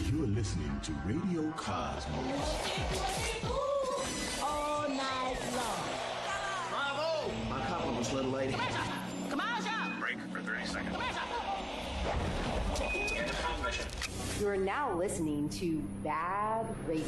You're listening to Radio Cosmos. All night long. Bravo! My compliments, little lady. Commercial! Break for 30 seconds. You're now listening to Bad Radio.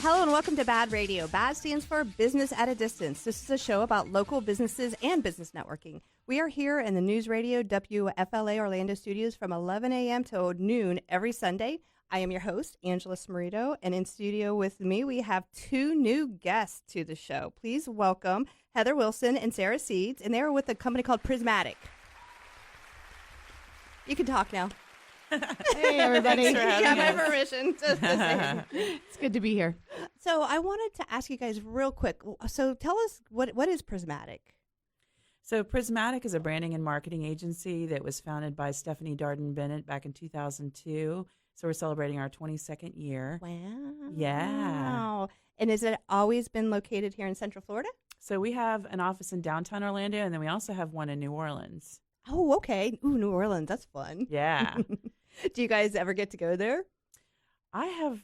Hello and welcome to Bad Radio. BAD stands for Business at a Distance. This is a show about local businesses and business networking. We are here in the News Radio WFLA Orlando studios from 11 a.m. to noon every Sunday. I am your host, Angela Smarito, and in studio with me we have two new guests to the show. Please welcome Heather Wilson and Sarah Seeds, and they are with a company called Prismatic. You can talk now. Hey, everybody. You got my permission to say. It's good to be here. So I wanted to ask you guys real quick. So tell us, what is Prismatic? So Prismatic is a branding and marketing agency that was founded by Stephanie Darden Bennett back in 2002. So we're celebrating our 22nd year. Wow. Yeah. And has it always been located here in Central Florida? So we have an office in downtown Orlando, and then we also have one in New Orleans. Oh, okay. Ooh, New Orleans. That's fun. Yeah. Do you guys ever get to go there? I have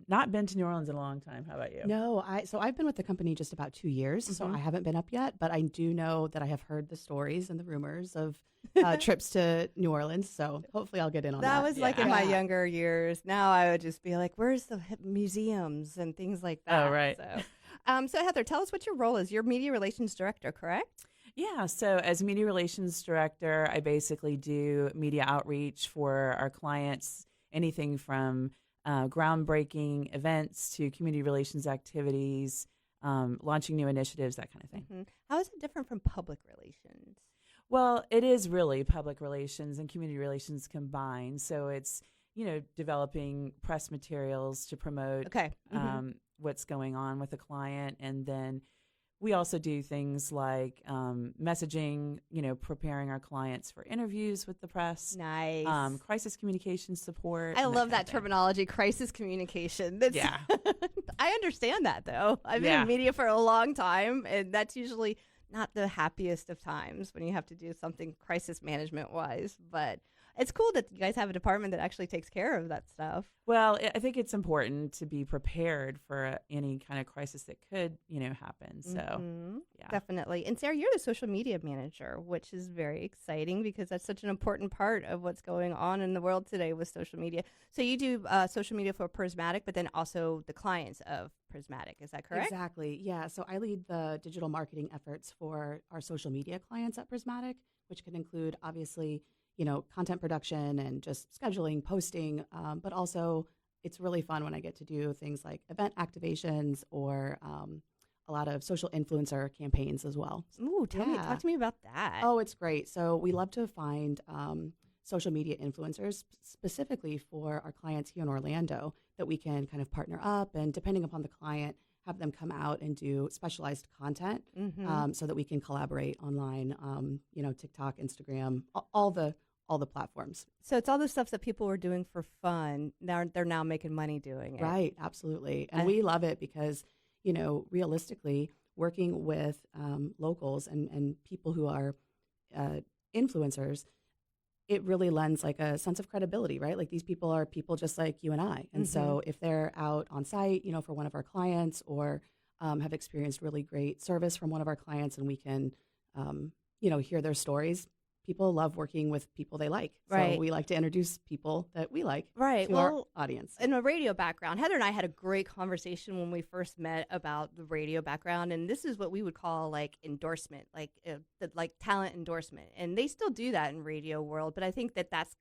not been to New Orleans in a long time. How about you? No, I've been with the company just about 2 years, so I haven't been up yet, but I do know that I have heard the stories and the rumors of trips to New Orleans, so hopefully I'll get in on that. That was like in my younger years. Now I would just be like, where's the museums and things like that? Oh, right. So Heather, tell us what your role is. You're Media Relations Director, correct? Yeah, so as Media Relations Director, I basically do media outreach for our clients, anything from groundbreaking events to community relations activities, launching new initiatives, that kind of thing. Mm-hmm. How is it different from public relations? Well, it is really public relations and community relations combined. So it's, developing press materials to promote what's going on with a client. And then we also do things like messaging, preparing our clients for interviews with the press. Nice. Crisis communication support. I love that terminology, crisis communication. Yeah. I understand that, though. I've been in media for a long time, and that's usually not the happiest of times when you have to do something crisis management-wise. But it's cool that you guys have a department that actually takes care of that stuff. Well, I think it's important to be prepared for any kind of crisis that could, happen. So, yeah. Definitely. And Sarah, you're the social media manager, which is very exciting because that's such an important part of what's going on in the world today with social media. So you do social media for Prismatic, but then also the clients of Prismatic. Is that correct? Exactly. Yeah. So I lead the digital marketing efforts for our social media clients at Prismatic, which can include, obviously, content production and just scheduling, posting, but also it's really fun when I get to do things like event activations or a lot of social influencer campaigns as well. Ooh, talk to me about that. Oh, it's great. So we love to find social media influencers specifically for our clients here in Orlando that we can kind of partner up and, depending upon the client, have them come out and do specialized content so that we can collaborate online, TikTok, Instagram, all the platforms. So it's all the stuff that people were doing for fun. Now they're now making money doing it. Right, absolutely. And we love it because, realistically, working with locals and people who are influencers, it really lends like a sense of credibility, right? Like these people are people just like you and I. And so if they're out on site, for one of our clients or have experienced really great service from one of our clients and we can, hear their stories, people love working with people they like. Right. So we like to introduce people that we like to our audience. In a radio background, Heather and I had a great conversation when we first met about the radio background, and this is what we would call like endorsement, like talent endorsement. And they still do that in radio world, but I think that's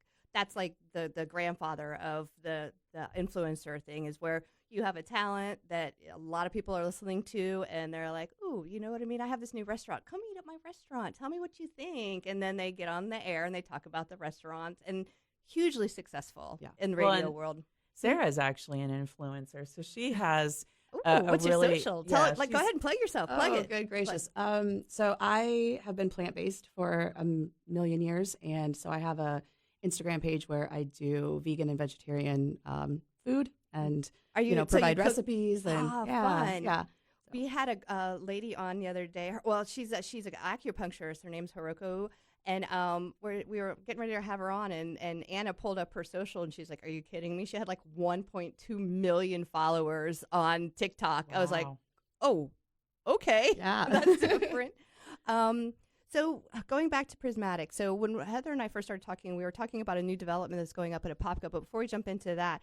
like the grandfather of the influencer thing, is where you have a talent that a lot of people are listening to and they're like, ooh, you know what I mean? I have this new restaurant. Come eat at my restaurant. Tell me what you think. And then they get on the air and they talk about the restaurant, and hugely successful in the radio world. Sarah is actually an influencer. So she has what's really, your social? Tell it, go ahead and plug yourself. Plug it. Good gracious. So I have been plant-based for a million years. And so I have a Instagram page where I do vegan and vegetarian food and provide recipes and fun. Yeah. We had a lady on the other day. Well, she's an acupuncturist. Her name's Hiroko, And we were getting ready to have her on, and Anna pulled up her social, and she's like, "Are you kidding me?" She had like 1.2 million followers on TikTok. Wow. I was like, "Oh, okay, Yeah. that's different." So going back to Prismatic, so when Heather and I first started talking, we were talking about a new development that's going up at Apopka. But before we jump into that,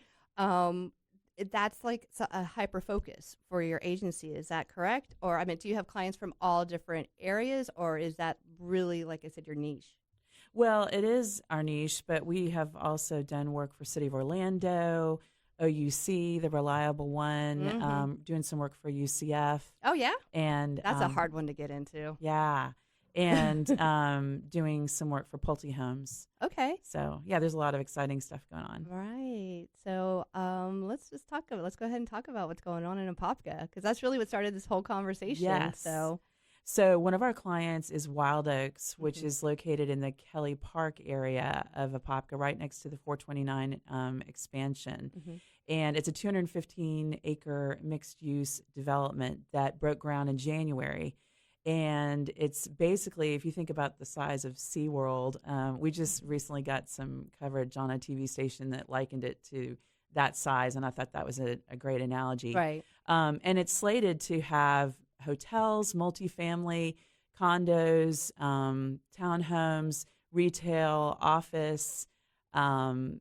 that's like a hyper focus for your agency. Is that correct? Or I mean, do you have clients from all different areas, or is that really, like I said, your niche? Well, it is our niche, but we have also done work for City of Orlando, OUC, the reliable one, doing some work for UCF. Oh, yeah? And that's a hard one to get into. Yeah. And doing some work for Pulte Homes. Okay. So, yeah, there's a lot of exciting stuff going on. Right. So let's go ahead and talk about what's going on in Apopka, because that's really what started this whole conversation. Yes. So one of our clients is Wyld Oaks, which is located in the Kelly Park area of Apopka, right next to the 429 expansion. And it's a 215-acre mixed-use development that broke ground in January. And it's basically, if you think about the size of SeaWorld, we just recently got some coverage on a TV station that likened it to that size, and I thought that was a great analogy. Right. And it's slated to have hotels, multifamily, condos, townhomes, retail, office, and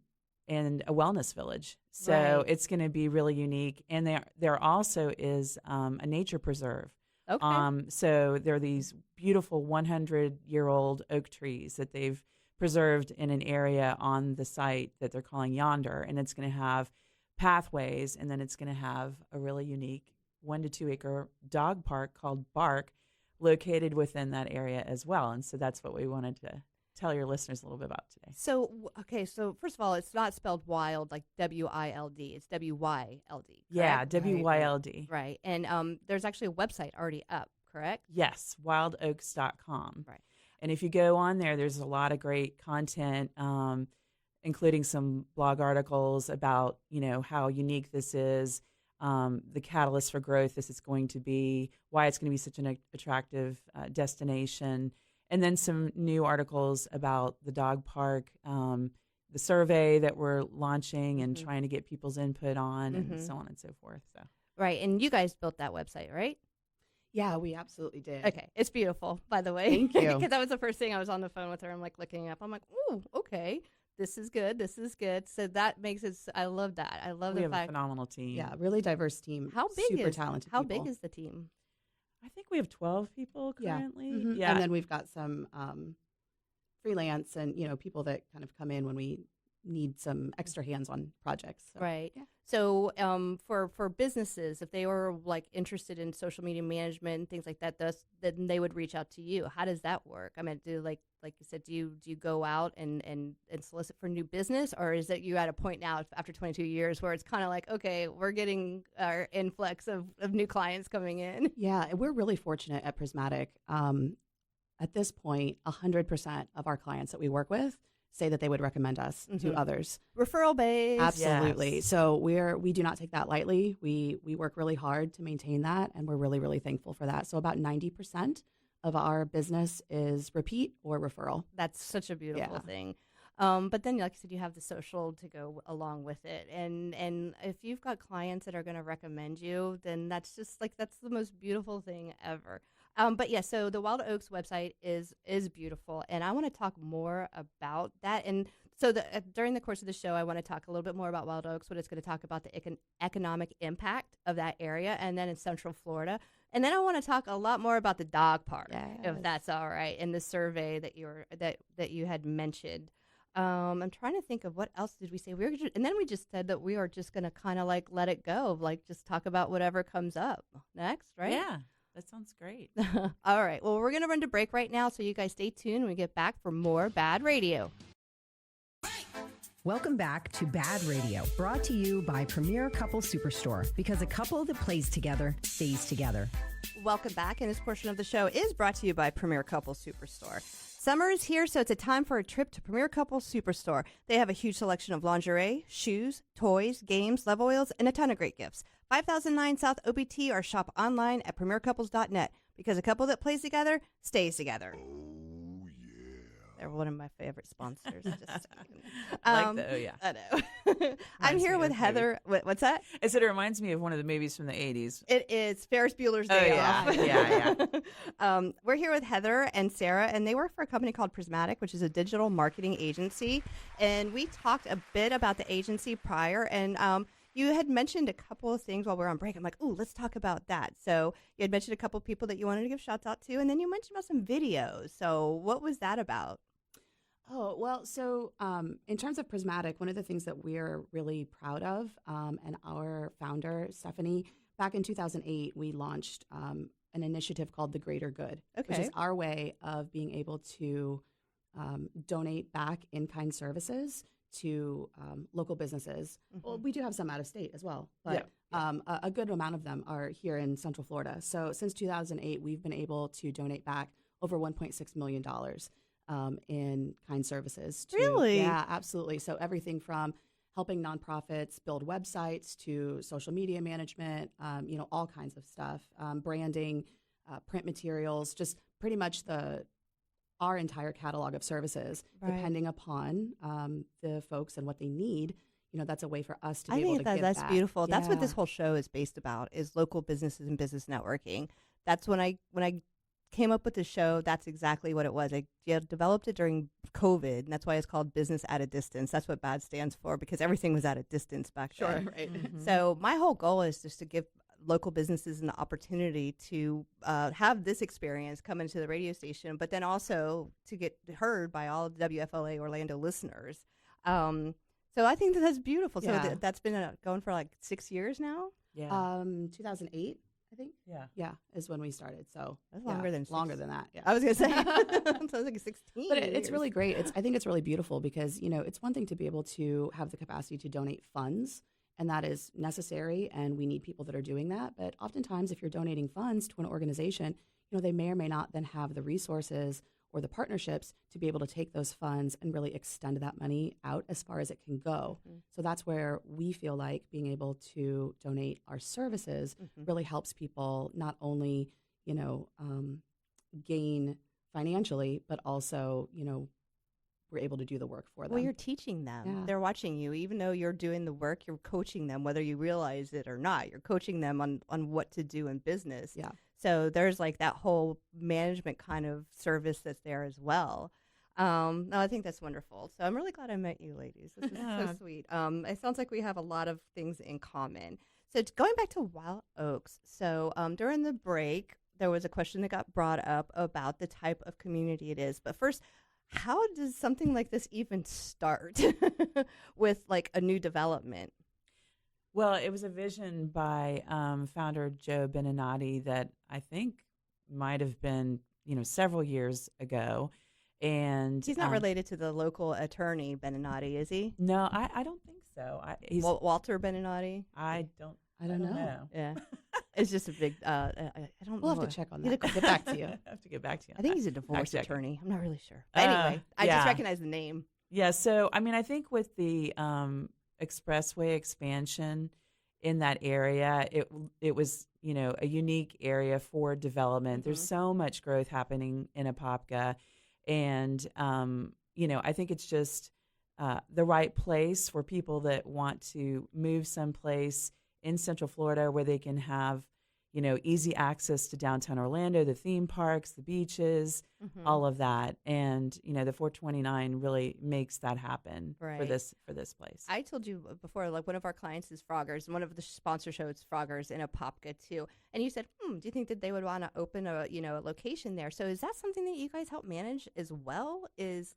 a wellness village. So it's going to be really unique. And there also is a nature preserve. Okay. So there are these beautiful 100-year-old oak trees that they've preserved in an area on the site that they're calling Yonder, and it's going to have pathways, and then it's going to have a really unique 1 to 2 acre dog park called Bark located within that area as well. And so that's what we wanted to tell your listeners a little bit about today. So, okay, so first of all, it's not spelled wild like W-I-L-D. It's W-Y-L-D. Yeah, W-Y-L-D. Right. And there's actually a website already up, correct? Yes, wildoaks.com. Right. And if you go on there, there's a lot of great content, including some blog articles about, how unique this is, the catalyst for growth this is going to be, why it's going to be such an attractive destination, and then some new articles about the dog park, the survey that we're launching and trying to get people's input on, and so on and so forth. So. Right, and you guys built that website, right? Yeah, we absolutely did. Okay, it's beautiful, by the way. Thank you. Because that was the first thing I was on the phone with her. I'm like looking up. I'm like, ooh, okay, this is good. This is good. So that makes it. I love that. I love we the have fact. a phenomenal team. Yeah, really diverse team. How big super is talented? How people. big is the team? I think we have 12 people currently. And then we've got some freelance and people that kind of come in when we need some extra hands on projects. So, right. Yeah. So for businesses, if they were like interested in social media management and things like that, then they would reach out to you. How does that work? I mean, like you said, do you go out and solicit for new business, or is it you at a point now after 22 years where it's kind of like, okay, we're getting our influx of new clients coming in? Yeah, and we're really fortunate at Prismatic. At this point, 100% of our clients that we work with say that they would recommend us to others. Referral based. Absolutely. Yes. So we do not take that lightly. We work really hard to maintain that, and we're really, really thankful for that. So about 90% of our business is repeat or referral. That's such a beautiful thing. But then, like I said, you have the social to go along with it. And if you've got clients that are going to recommend you, then that's just that's the most beautiful thing ever. But yeah, so the Wyld Oaks website is beautiful, and I want to talk more about that. And so during the course of the show, I want to talk a little bit more about Wyld Oaks, what it's going to talk about the economic impact of that area, and then in Central Florida. And then I want to talk a lot more about the dog park, if that's all right, and the survey that you had mentioned. I'm trying to think of what else did we say. And then we just said that we are just going to kind of let it go, just talk about whatever comes up next, right? Yeah. That sounds great. All right. Well, we're going to run to break right now, so you guys stay tuned when we get back for more Bad Radio. Welcome back to Bad Radio, brought to you by Premier Couple Superstore, because a couple that plays together stays together. Welcome back, and this portion of the show is brought to you by Premier Couple Superstore. Summer is here, so it's a time for a trip to Premier Couple Superstore. They have a huge selection of lingerie, shoes, toys, games, love oils, and a ton of great gifts. 5009 South OBT, or shop online at premiercouples.net, because a couple that plays together stays together. Oh, yeah. They're one of my favorite sponsors. Just I know. I'm here with Heather. What's that? I said it reminds me of one of the movies from the 80s. It is Ferris Bueller's Day Off. Yeah. We're here with Heather and Sarah, and they work for a company called Prismatic, which is a digital marketing agency. And we talked a bit about the agency prior, and you had mentioned a couple of things while we were on break. I'm like, ooh, let's talk about that. So you had mentioned a couple of people that you wanted to give shouts out to, and then you mentioned about some videos. So what was that about? Oh, well, so in terms of Prismatic, one of the things that we're really proud of, and our founder, Stephanie, back in 2008, we launched an initiative called The Greater Good, which is our way of being able to donate back in-kind services to local businesses. Well, we do have some out of state as well, but a good amount of them are here in Central Florida. So since 2008, we've been able to donate back over $1.6 million in kind services. Really? Yeah, absolutely. So everything from helping nonprofits build websites to social media management, all kinds of stuff, branding, print materials, just pretty much our entire catalog of services, depending upon the folks and what they need. That's a way for us to be able to give back. That's beautiful. Yeah. That's what this whole show is based about, is local businesses and business networking. That's when I came up with the show, that's exactly what it was. I developed it during COVID, and that's why it's called Business at a Distance. That's what BAD stands for, because everything was at a distance back then. Right. Mm-hmm. So my whole goal is just to give local businesses an opportunity to have this experience come into the radio station, but then also to get heard by all the WFLA Orlando listeners. So I think that's beautiful. So that's been going for like 6 years now? Yeah. 2008, I think. Yeah, is when we started. So that's longer than that. Yeah. I was going to say. So it's like 16 But it's really great. I think it's really beautiful because, it's one thing to be able to have the capacity to donate funds, and that is necessary, and we need people that are doing that. But oftentimes, if you're donating funds to an organization, they may or may not then have the resources or the partnerships to be able to take those funds and really extend that money out as far as it can go. Mm-hmm. So that's where we feel like being able to donate our services really helps people not only, gain financially, but also, we're able to do the work for them. Well, you're teaching them. Yeah. They're watching you. Even though you're doing the work, you're coaching them, whether you realize it or not. You're coaching them on what to do in business. Yeah. So there's like that whole management kind of service that's there as well. No, I think that's wonderful. So I'm really glad I met you ladies. This is so sweet. It sounds like we have a lot of things in common. So going back to Wyld Oaks. So during the break, there was a question that got brought up about the type of community it is. But first, how does something like this even start with like a new development? Well, it was a vision by founder Joe Beninati that I think might have been, several years ago. And he's not related to the local attorney Beninati, is he? No, I don't think so. He's Walter Beninati. I don't know. Yeah. It's just a big, I don't know. We'll have to check on that. Get back to you. I have to get back to you. I think he's a divorce attorney. I'm not really sure. But anyway, I just recognize the name. Yeah. So, I think with the expressway expansion in that area, it was, a unique area for development. Mm-hmm. There's so much growth happening in Apopka. And, I think it's just the right place for people that want to move someplace in Central Florida where they can have, easy access to downtown Orlando, the theme parks, the beaches, all of that. And, the 429 really makes that happen for this place. I told you before, like one of our clients is Froggers, and one of the sponsor shows Froggers in Apopka too. And you said, do you think that they would want to open a location there? So is that something that you guys help manage as well? Is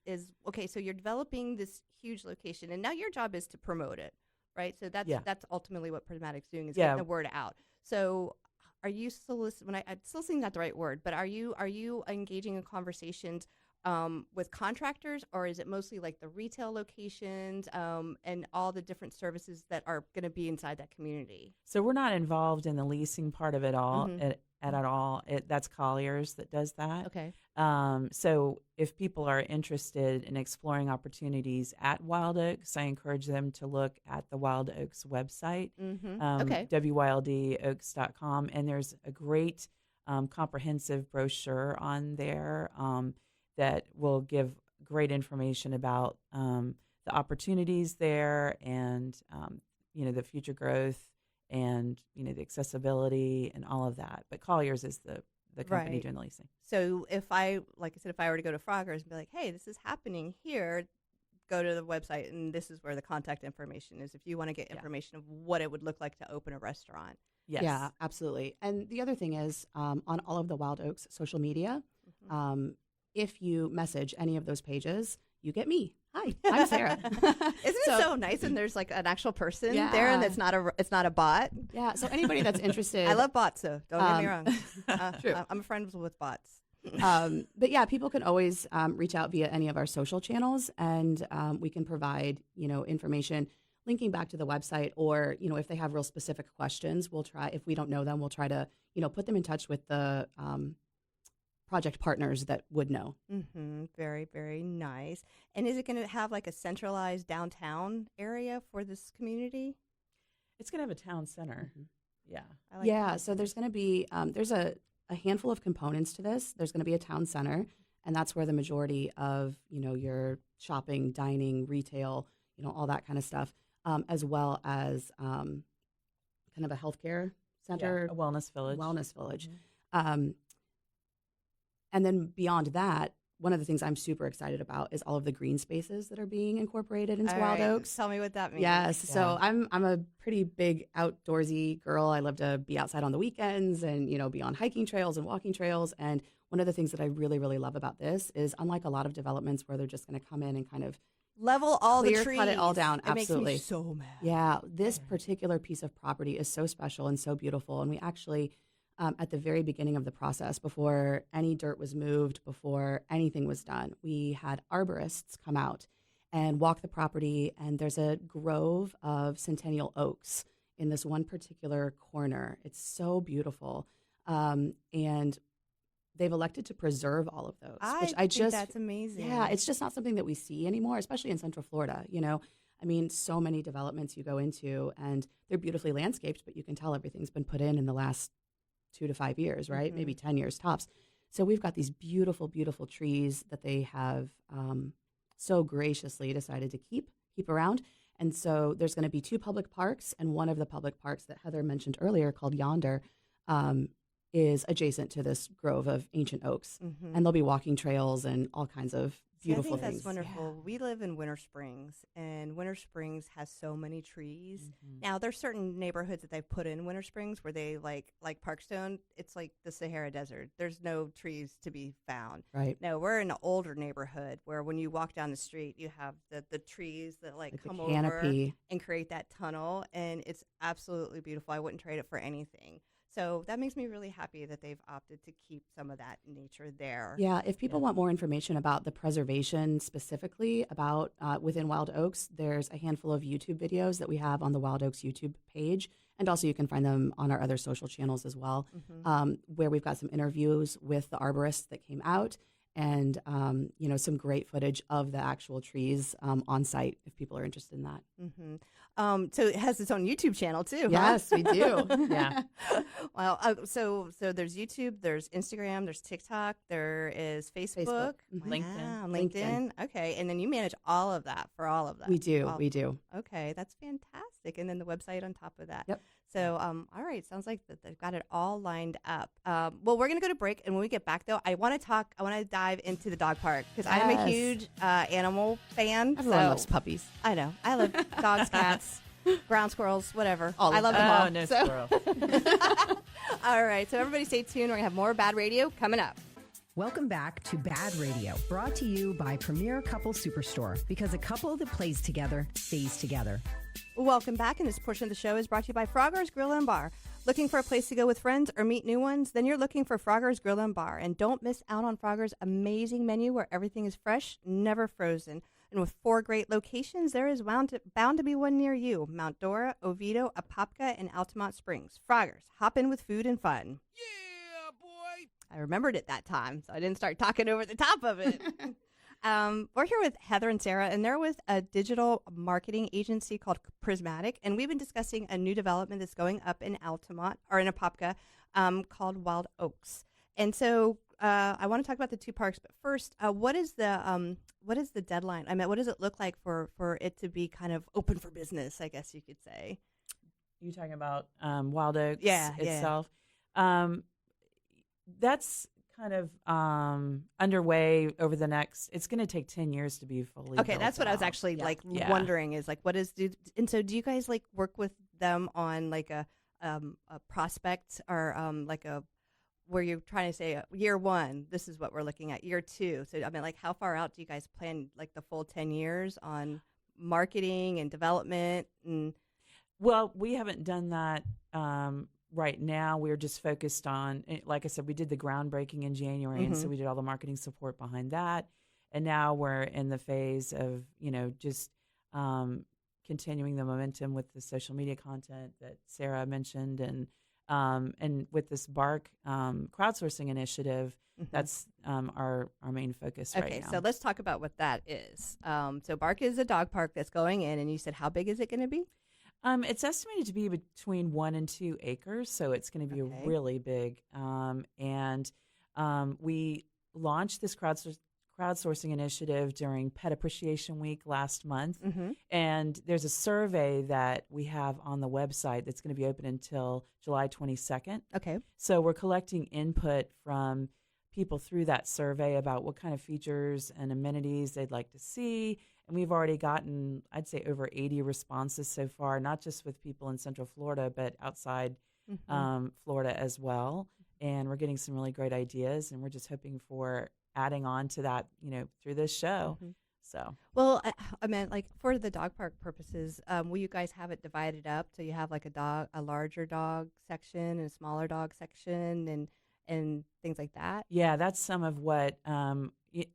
okay, so you're developing this huge location, and now your job is to promote it, right? So that's ultimately what Prismatic's doing, is getting the word out. So are you soliciting? I'm soliciting not the right word, but are you engaging in conversations with contractors, or is it mostly like the retail locations and all the different services that are going to be inside that community? So we're not involved in the leasing part of it all at all. That's Colliers that does that. Okay. So if people are interested in exploring opportunities at Wyld Oaks, I encourage them to look at the Wyld Oaks website, wyldoaks.com, and there's a great comprehensive brochure on there that will give great information about the opportunities there and, the future growth and, the accessibility and all of that. But Colliers is the company doing the leasing. So if I were to go to Froggers and be like, hey, this is happening here, go to the website and this is where the contact information is if you want to get information of what it would look like to open a restaurant. Yes. Yeah, absolutely. And the other thing is on all of the Wyld Oaks social media, if you message any of those pages, you get me. Hi, I'm Sarah. Isn't it so nice when there's like an actual person there and it's not a bot? Yeah. So anybody that's interested, I love bots, so don't get me wrong. True. I'm friends with bots. But yeah, people can always reach out via any of our social channels, and we can provide information linking back to the website, or if they have real specific questions, we'll try. If we don't know them, we'll try to put them in touch with the project partners that would know. Mm-hmm. Very, very nice. And is it going to have like a centralized downtown area for this community? It's going to have a town center. Mm-hmm. Yeah. So there's going to be there's a handful of components to this. There's going to be a town center, and that's where the majority of your shopping, dining, retail, all that kind of stuff, as well as kind of a healthcare center, a wellness village. Mm-hmm. And then beyond that, one of the things I'm super excited about is all of the green spaces that are being incorporated into Wyld Oaks. Tell me what that means. Yes. Yeah. So I'm a pretty big outdoorsy girl. I love to be outside on the weekends and, be on hiking trails and walking trails. And one of the things that I really, really love about this is, unlike a lot of developments where they're just going to come in and kind of level all the trees, cut it all down. Absolutely. Makes me so mad. Yeah. This particular piece of property is so special and so beautiful. And we actually, at the very beginning of the process, before any dirt was moved, before anything was done, we had arborists come out and walk the property. And there's a grove of centennial oaks in this one particular corner. It's so beautiful. And they've elected to preserve all of those, which I think that's amazing. Yeah, it's just not something that we see anymore, especially in Central Florida. I mean, so many developments you go into and they're beautifully landscaped, but you can tell everything's been put in the last 2 to 5 years, right? Mm-hmm. Maybe 10 years tops. So we've got these beautiful, beautiful trees that they have so graciously decided to keep around. And so there's going to be 2 public parks, and one of the public parks that Heather mentioned earlier, called Yonder, is adjacent to this grove of ancient oaks. Mm-hmm. And there'll be walking trails and all kinds of beautiful I think things. That's wonderful. Yeah. We live in Winter Springs, and Winter Springs has so many trees. Mm-hmm. Now, there's certain neighborhoods that they've put in Winter Springs where they like Parkstone. It's like the Sahara Desert. There's no trees to be found. Right. No, we're in an older neighborhood where when you walk down the street, you have the trees that like come over and create that tunnel, and it's absolutely beautiful. I wouldn't trade it for anything. So that makes me really happy that they've opted to keep some of that nature there. Yeah, if people want more information about the preservation specifically about within Wyld Oaks, there's a handful of YouTube videos that we have on the Wyld Oaks YouTube page. And also you can find them on our other social channels as well, where we've got some interviews with the arborists that came out and, some great footage of the actual trees on site if people are interested in that. Mm-hmm. So it has its own YouTube channel too. Yes, huh? we do. Yeah. Well, so there's YouTube, there's Instagram, there's TikTok, there is Facebook. LinkedIn. LinkedIn. Okay, and then you manage all of that for all of that. We do. Okay, that's fantastic. And then the website on top of that. Yep. So, all right, sounds like that they've got it all lined up. Well, we're going to go to break, and when we get back, though, I want to dive into the dog park, because I'm a huge animal fan. Everyone loves puppies. I know. I love dogs, cats, ground squirrels, whatever. I love them all. No squirrel. All right, so everybody stay tuned. We're going to have more Bad Radio coming up. Welcome back to Bad Radio, brought to you by Premier Couple Superstore, because a couple that plays together stays together. Welcome back, and this portion of the show is brought to you by Froggers Grill and Bar. Looking for a place to go with friends or meet new ones? Then you're looking for Froggers Grill and Bar. And don't miss out on Froggers' amazing menu where everything is fresh, never frozen. And with 4 great locations, there is bound to be one near you. Mount Dora, Oviedo, Apopka, and Altamont Springs. Froggers, hop in with food and fun. Yeah, boy! I remembered it that time, so I didn't start talking over the top of it. We're here with Heather and Sarah, and they're with a digital marketing agency called Prismatic, and we've been discussing a new development that's going up in Altamont, or in Apopka, called Wyld Oaks. And so I want to talk about the 2 parks, but first, what is the deadline? I mean, what does it look like for it to be kind of open for business? I guess you could say. You talking about Wyld Oaks itself? That's kind of underway over the next. It's going to take 10 years to be fully. Okay, that's what I was actually wondering is like, what is and so do you guys like work with them on like a prospect or like a where you're trying to say year 1, this is what we're looking at, year 2. So I mean, like, how far out do you guys plan like the full 10 years on marketing and development? And well, we haven't done that right now. We're just focused on, like I said, we did the groundbreaking in January, and so we did all the marketing support behind that. And now we're in the phase of, just continuing the momentum with the social media content that Sarah mentioned, and with this Bark crowdsourcing initiative, that's our main focus right now. Okay, so let's talk about what that is. So Bark is a dog park that's going in, and you said how big is it going to be? It's estimated to be between 1 and 2 acres, so it's going to be really big. And we launched this crowdsourcing initiative during Pet Appreciation Week last month. And there's a survey that we have on the website that's going to be open until July 22nd. Okay. So we're collecting input from people through that survey about what kind of features and amenities they'd like to see. And we've already gotten, I'd say, over 80 responses so far, not just with people in Central Florida, but outside Florida as well. And we're getting some really great ideas, and we're just hoping for adding on to that, through this show. So, well, I meant like for the dog park purposes, will you guys have it divided up so you have like a larger dog section and a smaller dog section and things like that? Yeah, that's some of what.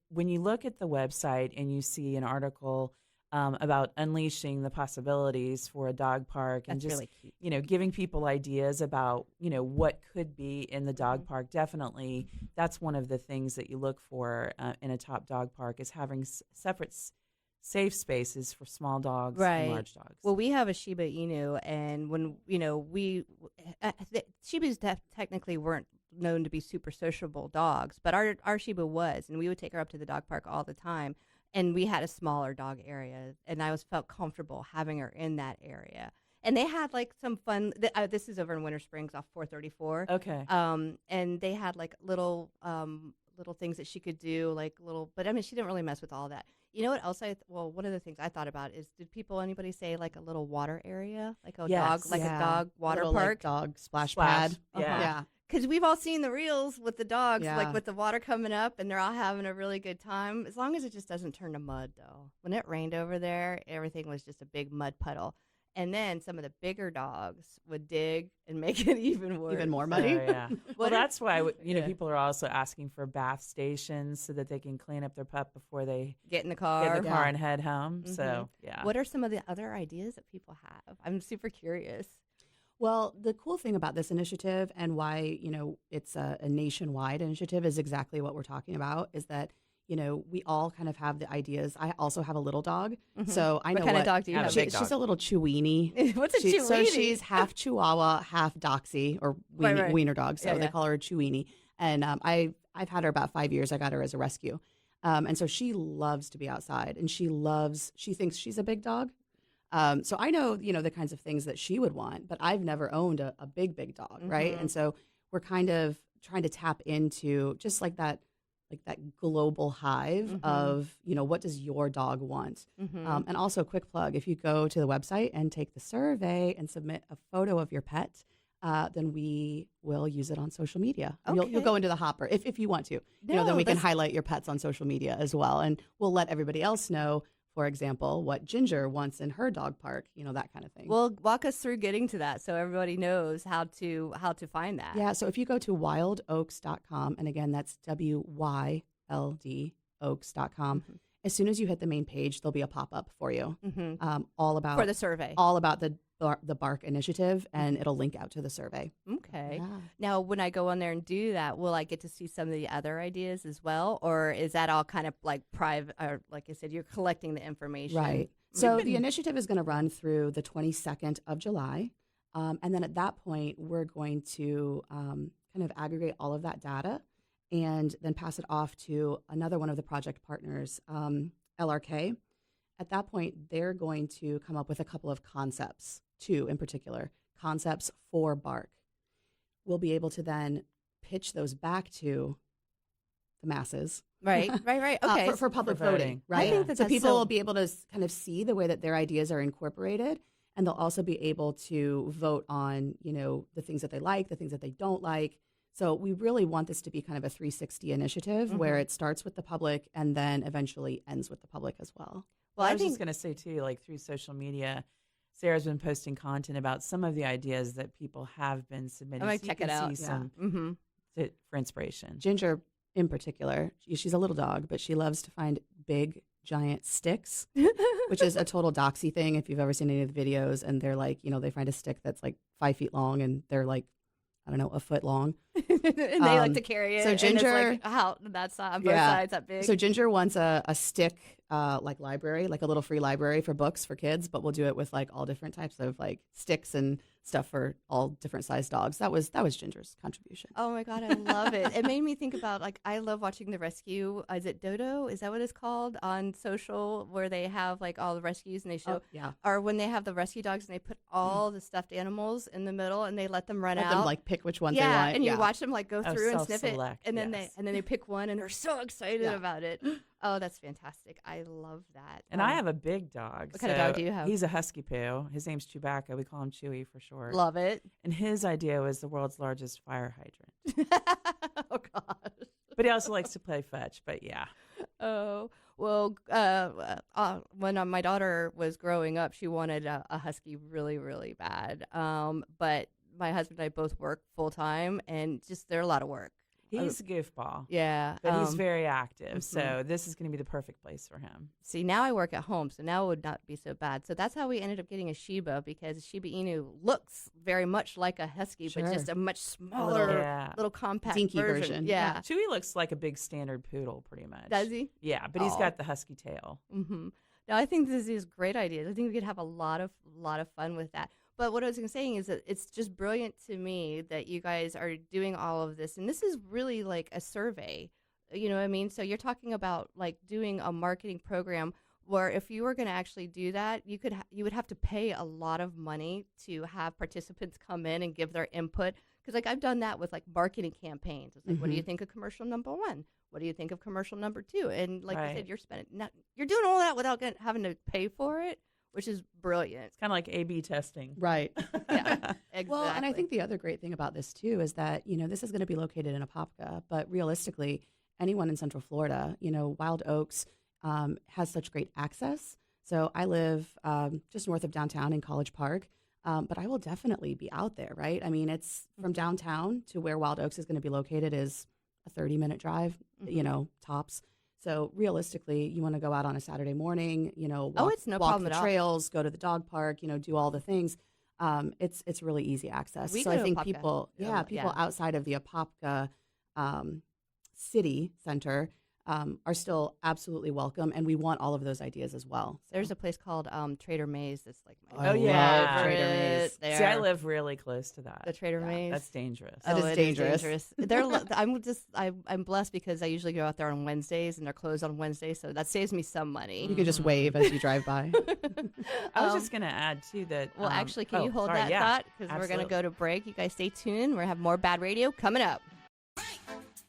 When you look at the website and you see an article about unleashing the possibilities for a dog park, and that's just really cute. Giving people ideas about what could be in the dog park, definitely that's one of the things that you look for in a top dog park, is having separate safe spaces for small dogs and large dogs. Well, we have a Shiba Inu, and when Shibas technically weren't known to be super sociable dogs, but our Shiba was, and we would take her up to the dog park all the time. And we had a smaller dog area, and I felt comfortable having her in that area. And they had like some fun. This is over in Winter Springs off 434. Okay. And they had like little things that she could do, but I mean, she didn't really mess with all that. You know what else? One of the things I thought about is, did anybody say like a little water area, like a dog water little, park, like, dog splash pad? Yeah. Because we've all seen the reels with the dogs, like with the water coming up, and they're all having a really good time. As long as it just doesn't turn to mud, though. When it rained over there, everything was just a big mud puddle. And then some of the bigger dogs would dig and make it even worse. Even more muddy? Yeah. Well, that's why people are also asking for bath stations so that they can clean up their pup before they get in the car and head home. So, yeah. What are some of the other ideas that people have? I'm super curious. Well, the cool thing about this initiative, and why, it's a nationwide initiative, is exactly what we're talking about, is that, we all kind of have the ideas. I also have a little dog, so I know what kind of dog do you have? She's a little Cheweenie. What's a Cheweenie? So she's half Chihuahua, half Dachshund, or wiener dog, so they call her a Cheweenie. And I've had her about 5 years. I got her as a rescue. And so she loves to be outside, and she thinks she's a big dog. So I know, the kinds of things that she would want, but I've never owned a big dog, right? And so we're kind of trying to tap into just like that global hive of, what does your dog want? And also, quick plug, if you go to the website and take the survey and submit a photo of your pet, then we will use it on social media. Okay. You'll go into the hopper if you want to. Then we can highlight your pets on social media as well. And we'll let everybody else know, for example, what Ginger wants in her dog park, that kind of thing. Well, walk us through getting to that so everybody knows how to find that. Yeah, so if you go to wyldoaks.com, and again, that's WYLD Oaks.com, as soon as you hit the main page, there'll be a pop-up for you, all about for the survey, all about the Bark initiative, and it'll link out to the survey. Okay. Yeah. Now, when I go on there and do that, will I get to see some of the other ideas as well, or is that all kind of like private? Or like I said, you're collecting the information, right? So the initiative is going to run through the 22nd of July, and then at that point, we're going to kind of aggregate all of that data and then pass it off to another one of the project partners, LRK. At that point, they're going to come up with a couple of concepts, 2 in particular, concepts for bark. We'll be able to then pitch those back to the masses. Right. Okay. For public voting, right? I think that so that's people will be able to kind of see the way that their ideas are incorporated, and they'll also be able to vote on, the things that they like, the things that they don't like. So we really want this to be kind of a 360 initiative where it starts with the public and then eventually ends with the public as well. Well, I was just going to say, too, like through social media, Sarah's been posting content about some of the ideas that people have been submitting. I might check it out. For inspiration. Ginger, in particular, she's a little dog, but she loves to find big, giant sticks, which is a total doxy thing. If you've ever seen any of the videos, and they're like, they find a stick that's like 5 feet long, and they're like, I don't know, a foot long. And they like to carry it. So Ginger, and it's like, how that's on both sides that big. So Ginger wants a stick, like library, like a little free library for books for kids, but we'll do it with like all different types of like sticks and stuff for all different sized dogs. That was Ginger's contribution. Oh my God, I love it. It made me think about, like, I love watching the rescue. Is it Dodo? Is that what it's called on social, where they have like all the rescues and they show, or when they have the rescue dogs and they put all the stuffed animals in the middle and they let them run out. Them like pick which ones they want. And you watch them like go through and sniff it, and then they pick one and they're so excited about it. Oh, that's fantastic. I love that. And I have a big dog. What kind of dog do you have? He's a husky poo. His name's Chewbacca. We call him Chewy for short. Love it. And his idea was the world's largest fire hydrant. Oh, gosh. But he also likes to play fetch, but yeah. Oh, well, when my daughter was growing up, she wanted a husky really, really bad. But my husband and I both work full time, and just they're a lot of work. He's a goofball. Yeah. But he's very active. So this is going to be the perfect place for him. See, now I work at home, so now it would not be so bad. So that's how we ended up getting a Shiba, because a Shiba Inu looks very much like a husky, but just a much smaller, little compact dinky version. Yeah. Chewy looks like a big standard poodle, pretty much. Does he? Yeah, but he's got the husky tail. Mm-hmm. No, I think this is great ideas. I think we could have a lot of fun with that. But what I was saying is that it's just brilliant to me that you guys are doing all of this. And this is really like a survey, you know what I mean? So you're talking about like doing a marketing program where if you were going to actually do that, you would have to pay a lot of money to have participants come in and give their input. Because like I've done that with like marketing campaigns. It's like, what do you think of commercial number 1? What do you think of commercial number 2? And like I said, you're doing all that without having to pay for it, which is brilliant. It's kind of like A/B testing. Right. Yeah, exactly. Well, and I think the other great thing about this, too, is that, this is going to be located in Apopka, but realistically, anyone in Central Florida, Wyld Oaks has such great access. So I live just north of downtown in College Park, but I will definitely be out there, right? I mean, it's from downtown to where Wyld Oaks is going to be located is a 30-minute drive, tops. So realistically, you want to go out on a Saturday morning, walk, it's no walk problem the at trails, go to the dog park, do all the things. It's really easy access. So I think Apopka. people outside of the Apopka city center are still absolutely welcome, and we want all of those ideas as well. So. There's a place called Trader Maze that's like my Trader Maze. See, I live really close to that. The Trader Maze. That's dangerous. That is dangerous. I'm blessed because I usually go out there on Wednesdays and they're closed on Wednesdays, so that saves me some money. You can just wave as you drive by. I was just going to add too that. Well, actually, can you hold that thought? Because we're going to go to break. You guys stay tuned. We're going to have more Bad Radio coming up.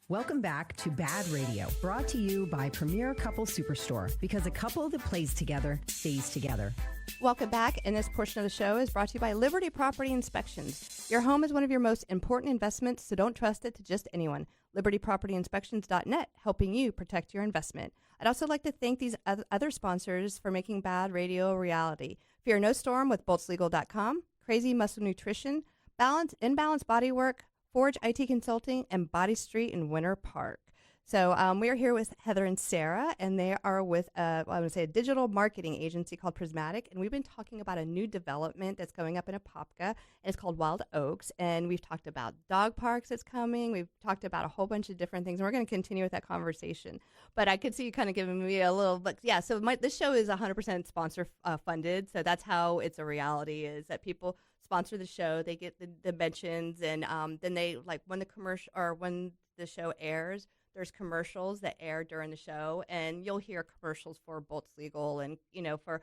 Welcome back to Bad Radio, brought to you by Premier Couple Superstore, because a couple that plays together stays together. Welcome back, and this portion of the show is brought to you by Liberty Property Inspections. Your home is one of your most important investments, so don't trust it to just anyone. LibertyPropertyInspections.net, helping you protect your investment. I'd also like to thank these other sponsors for making Bad Radio a reality. Fear No Storm with BoltzLegal.com, Crazy Muscle Nutrition, Inbalance Bodywork, Forge IT Consulting, and Body Street in Winter Park. So we are here with Heather and Sarah, and they are with a digital marketing agency called Prismatic, and we've been talking about a new development that's going up in Apopka, and it's called Wyld Oaks, and we've talked about dog parks that's coming. We've talked about a whole bunch of different things, and we're going to continue with that conversation. But I could see you kind of giving me a little, but yeah, so this show is 100% sponsor funded, so that's how it's a reality, is that people sponsor the show, they get the mentions, and then they, like, when the commercial or when the show airs, there's commercials that air during the show, and you'll hear commercials for Bolts Legal and, for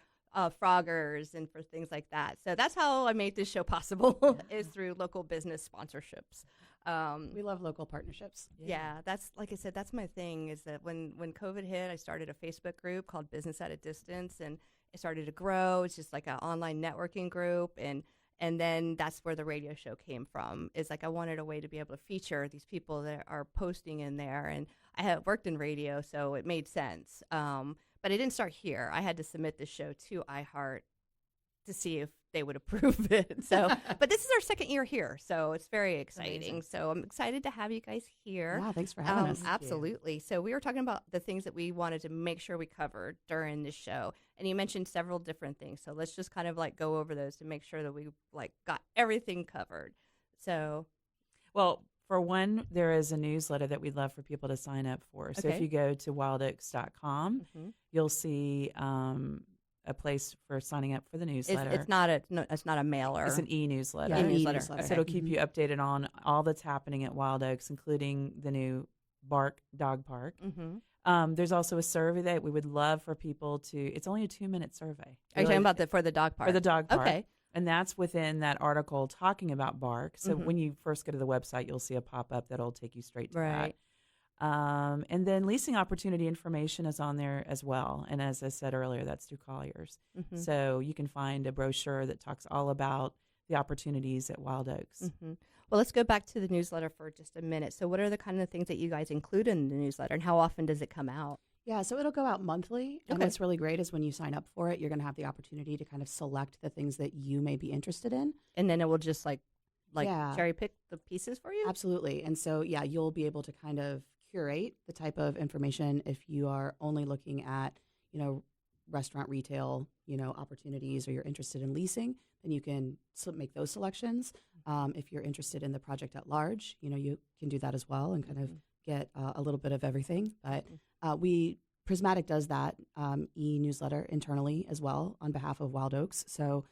Froggers and for things like that. So that's how I made this show possible is through local business sponsorships. We love local partnerships. Yeah, that's, like I said, that's my thing is that when COVID hit, I started a Facebook group called Business at a Distance, and it started to grow. It's just like an online networking group, and then that's where the radio show came from. Is like I wanted a way to be able to feature these people that are posting in there, and I had worked in radio, so it made sense. But it didn't start here. I had to submit this show to iHeart to see if they would approve it. So, but this is our second year here, so it's very exciting. Amazing. So I'm excited to have you guys here. Yeah, thanks for having us. Absolutely. So we were talking about the things that we wanted to make sure we covered during this show, and you mentioned several different things. So let's just kind of like go over those to make sure that we like got everything covered. So, well, for one, there is a newsletter that we'd love for people to sign up for. So if you go to wildoaks.com, you'll see a place for signing up for the newsletter. It's not a mailer. It's an e-newsletter. Yeah, e-newsletter. So it'll keep you updated on all that's happening at Wyld Oaks, including the new Bark Dog Park. There's also a survey that we would love for people to. It's only a 2-minute survey. Are you talking about for the dog park? For the dog park. Okay. And that's within that article talking about Bark. So when you first go to the website, you'll see a pop-up that'll take you straight to that. And then leasing opportunity information is on there as well. And as I said earlier, that's through Colliers. So you can find a brochure that talks all about the opportunities at Wyld Oaks. Well, let's go back to the newsletter for just a minute. So what are the kind of things that you guys include in the newsletter, and how often does it come out? Yeah, so it'll go out monthly. And what's really great is when you sign up for it, you're going to have the opportunity to kind of select the things that you may be interested in. And then it will just like cherry pick the pieces for you? Absolutely. And so, yeah, you'll be able to kind of curate the type of information if you are only looking at, restaurant retail, opportunities, or you're interested in leasing, then you can make those selections. If you're interested in the project at large, you can do that as well and kind of get a little bit of everything. But Prismatic does that e-newsletter internally as well on behalf of Wyld Oaks. So,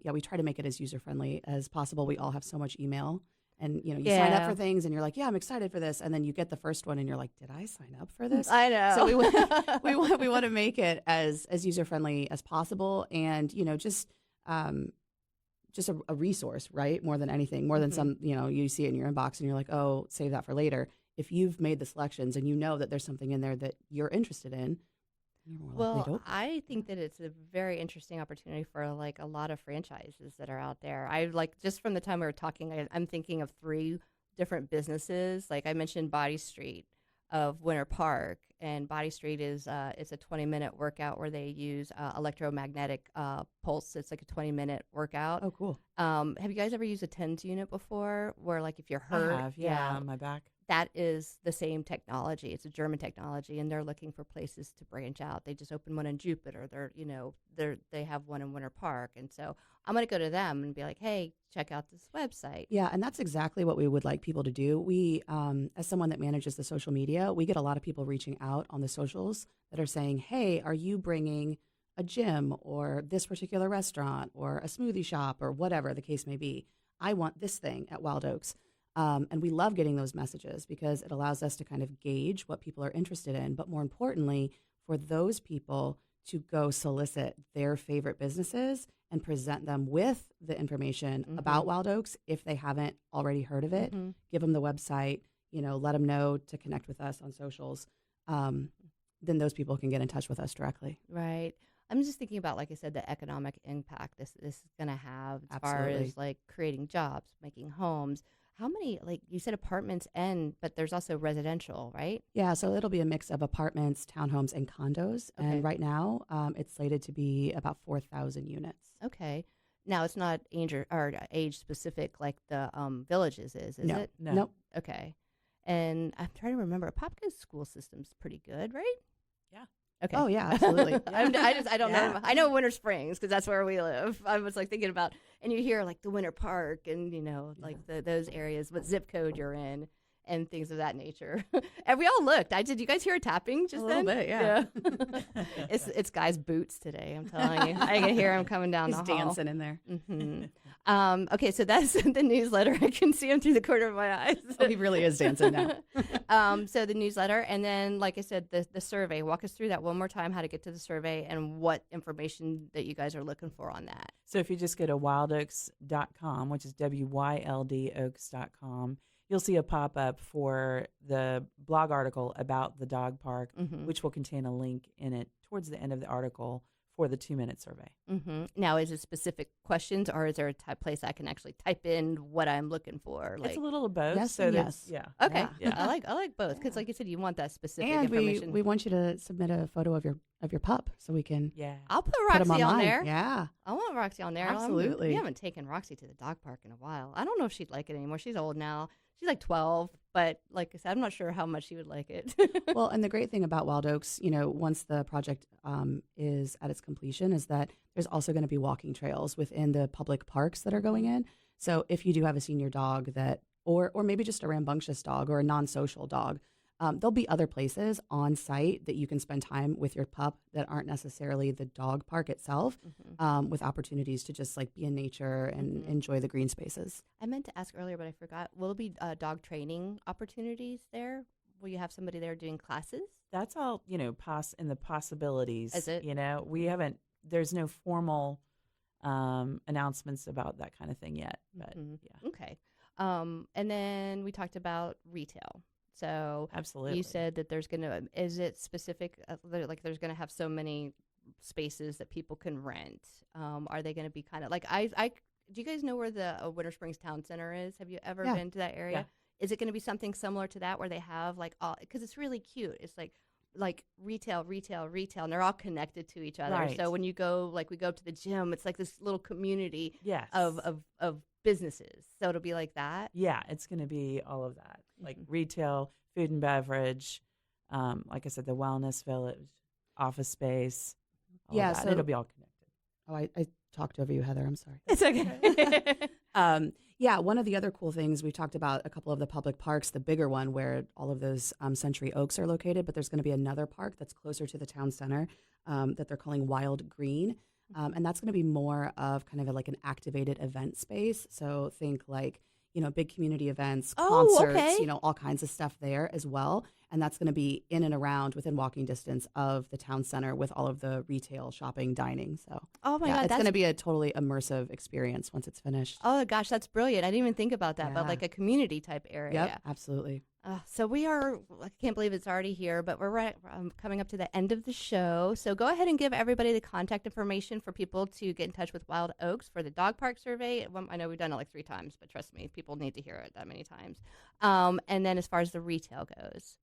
we try to make it as user-friendly as possible. We all have so much email. And, you sign up for things and you're like, yeah, I'm excited for this. And then you get the first one and you're like, did I sign up for this? I know. So we want to make it as user-friendly as possible. And, just a resource, right? More than anything, more than some, you see it in your inbox and you're like, oh, save that for later. If you've made the selections and you know that there's something in there that you're interested in, you're more likely to. I think that it's a very interesting opportunity for like a lot of franchises that are out there. I just from the time we were talking, I'm thinking of 3 different businesses. Like I mentioned Body Street of Winter Park, and Body Street is it's a 20-minute workout where they use electromagnetic pulse. It's like a 20-minute workout. Oh, cool. Have you guys ever used a TENS unit before where like if you're hurt? I have, on my back. That is the same technology. It's a German technology, and they're looking for places to branch out. They just opened one in Jupiter. They have one in Winter Park, and so I'm going to go to them and be like, "Hey, check out this website." Yeah, and that's exactly what we would like people to do. We, as someone that manages the social media, we get a lot of people reaching out on the socials that are saying, "Hey, are you bringing a gym or this particular restaurant or a smoothie shop or whatever the case may be? I want this thing at Wyld Oaks." And we love getting those messages because it allows us to kind of gauge what people are interested in. But more importantly, for those people to go solicit their favorite businesses and present them with the information about Wyld Oaks if they haven't already heard of it. Give them the website, let them know to connect with us on socials. Then those people can get in touch with us directly. Right. I'm just thinking about, like I said, the economic impact this is going to have as far as like creating jobs, making homes. How many, like you said, apartments but there's also residential, right? Yeah, so it'll be a mix of apartments, townhomes, and condos. Okay. And right now, it's slated to be about 4,000 units. Okay. Now, it's not age specific like the Villages is it? No. Nope. Okay. And I'm trying to remember, Apopka's school system's pretty good, right? Yeah. Okay. Oh, yeah, absolutely. I don't know. I know Winter Springs because that's where we live. I was like thinking about, and you hear like the Winter Park and, those areas, what zip code you're in. and things of that nature. And we all looked. Did you guys hear tapping just then? A little bit, yeah. It's Guy's boots today, I'm telling you. I can hear him coming down He's the hall. dancing in there. Okay, so that's the newsletter. I can see him through the corner of my eyes. Oh, he really is dancing now. So the newsletter, and then, like I said, the survey. Walk us through that one more time, how to get to the survey and what information that you guys are looking for on that. So if you just go to wildoaks.com, which is WYLDOaks.com, you'll see a pop-up for the blog article about the dog park, which will contain a link in it towards the end of the article for the 2-minute survey. Now, is it specific questions, or is there a place I can actually type in what I'm looking for? It's a little of both. Yes, so yes. Yeah. Okay. Yeah. I like both because, like you said, you want that specific And information. we want you to submit a photo of your pup so we can I'll put put him Roxy on online. there. Yeah. I want Roxy on there. Absolutely. We haven't taken Roxy to the dog park in a while. I don't know if she'd like it anymore. She's old now. She's like 12, but like I said, I'm not sure how much she would like it. Well, and the great thing about Wyld Oaks, once the project is at its completion, is that there's also going to be walking trails within the public parks that are going in. So if you do have a senior dog or maybe just a rambunctious dog or a non-social dog, there'll be other places on site that you can spend time with your pup that aren't necessarily the dog park itself, with opportunities to just like be in nature and enjoy the green spaces. I meant to ask earlier, but I forgot. Will there be dog training opportunities there? Will you have somebody there doing classes? That's all, in the possibilities. Is it? We haven't, there's no formal announcements about that kind of thing yet. But yeah. Okay. And then we talked about retail. So absolutely, you said that is it specific, like there's going to have so many spaces that people can rent? Are they going to be kind of like, do you guys know where the Winter Springs Town Center is? Have you ever been to that area? Yeah. Is it going to be something similar to that where they have like because it's really cute. It's like retail, and they're all connected to each other. Right. So when you go, like we go to the gym, it's like this little community yes. of businesses. So it'll be like that. Yeah, it's going to be all of that, like retail, food and beverage, like I said, the wellness village, office space. Yeah, so so it'll be all connected. Oh, I talked over you, Heather. I'm sorry. It's okay. Yeah, one of the other cool things, we talked about a couple of the public parks, the bigger one where all of those Century Oaks are located, but there's going to be another park that's closer to the town center that they're calling Wild Green. And that's going to be more of kind of like an activated event space. So think like, big community events, concerts, all kinds of stuff there as well. And that's going to be in and around within walking distance of the town center with all of the retail, shopping, dining. So oh my God, it's going to be a totally immersive experience once it's finished. Oh gosh, that's brilliant. I didn't even think about that, but like a community type area. Yep, absolutely. So I can't believe it's already here, but we're coming up to the end of the show. So go ahead and give everybody the contact information for people to get in touch with Wyld Oaks for the dog park survey. I know we've done it like 3 times, but trust me, people need to hear it that many times. And then as far as the retail goes.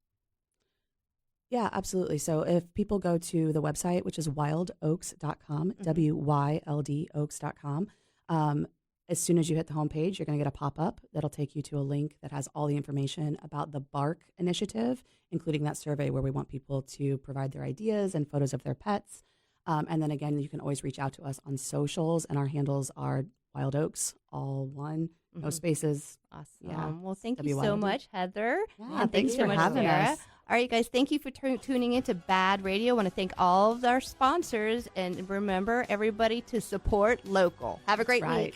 Yeah, absolutely. So if people go to the website, which is wildoaks.com, WYLDOaks.com, as soon as you hit the homepage, you're going to get a pop-up that'll take you to a link that has all the information about the BARK initiative, including that survey where we want people to provide their ideas and photos of their pets. And then again, you can always reach out to us on socials, and our handles are Wyld Oaks, all one, no spaces. Awesome. Yeah. Well, thank you so much, Heather. Yeah, and thanks you so for much, having Sarah. us. All right, guys, thank you for tuning in to Bad Radio. I want to thank all of our sponsors, and remember, everybody, to support local. Have a great week.